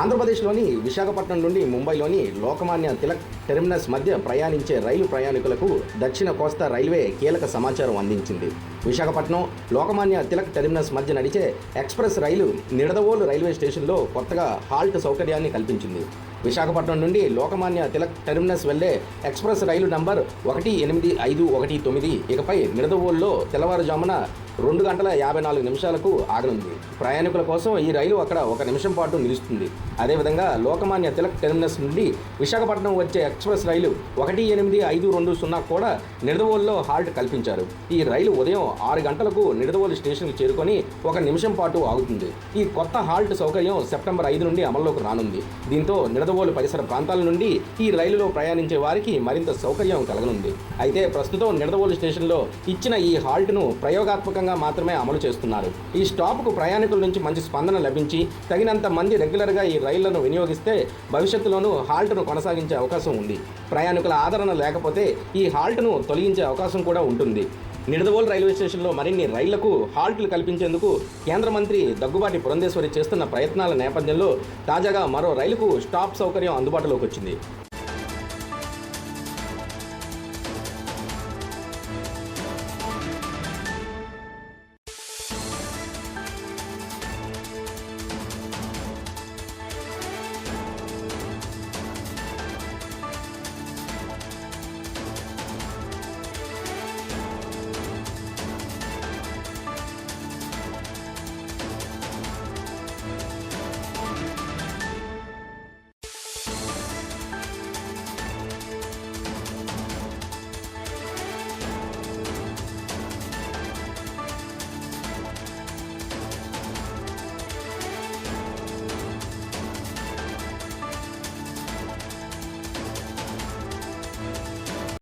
ఆంధ్రప్రదేశ్లోని విశాఖపట్నం నుండి ముంబైలోని లోకమాన్య తిలక్ టెర్మినస్ మధ్య ప్రయాణించే రైలు ప్రయాణికులకు దక్షిణ కోస్తా రైల్వే కీలక సమాచారం అందించింది. విశాఖపట్నం లోకమాన్య తిలక్ టెర్మినస్ మధ్య నడిచే ఎక్స్ప్రెస్ రైలు నిడదవోలు రైల్వే స్టేషన్లో కొత్తగా హాల్ట్ సౌకర్యాన్ని కల్పించింది. విశాఖపట్నం నుండి లోకమాన్య తిలక్ టెర్మినస్ వెళ్లే ఎక్స్ప్రెస్ రైలు నంబర్ 18519 ఇకపై నిడదవోలులో తెల్లవారుజామున 2 గంటల 54 నిమిషాలకు ఆగనుంది. ప్రయాణికుల కోసం ఈ రైలు అక్కడ 1 నిమిషం పాటు నిలుస్తుంది. అదేవిధంగా లోకమాన్య తిలక్ టెర్మినస్ నుండి విశాఖపట్నం వచ్చే ఎక్స్ప్రెస్ రైలు 18520 కూడా నిడదవోలులో హాల్ట్ కల్పించారు. ఈ రైలు ఉదయం 6 గంటలకు నిడదవోలు స్టేషన్కి చేరుకొని 1 నిమిషం పాటు ఆగుతుంది. ఈ కొత్త హాల్ట్ సౌకర్యం సెప్టెంబర్ 5 నుండి అమల్లోకి రానుంది. దీంతో నిడదవోలు పరిసర ప్రాంతాల నుండి ఈ రైలులో ప్రయాణించే వారికి మరింత సౌకర్యం కలగనుంది. అయితే ప్రస్తుతం నిడదవోలు స్టేషన్లో ఇచ్చిన ఈ హాల్ట్ను ప్రయోగాత్మకంగా మాత్రమే అమలు చేస్తున్నారు. ఈ స్టాప్కు ప్రయాణికుల నుంచి మంచి స్పందన లభించి తగినంత మంది రెగ్యులర్గా ఈ రైళ్లను వినియోగిస్తే భవిష్యత్తులోనూ హాల్ట్ను కొనసాగించే అవకాశం ఉంది. ప్రయాణికుల ఆదరణ లేకపోతే ఈ హాల్ట్ను తొలగించే అవకాశం కూడా ఉంటుంది. నిడదవోలు రైల్వే స్టేషన్లో మరిన్ని రైళ్లకు హాల్ట్లు కల్పించేందుకు కేంద్ర మంత్రి దగ్గుబాటి పురంధేశ్వరి చేస్తున్న ప్రయత్నాల నేపథ్యంలో తాజాగా మరో రైలుకు స్టాప్ సౌకర్యం అందుబాటులోకి వచ్చింది.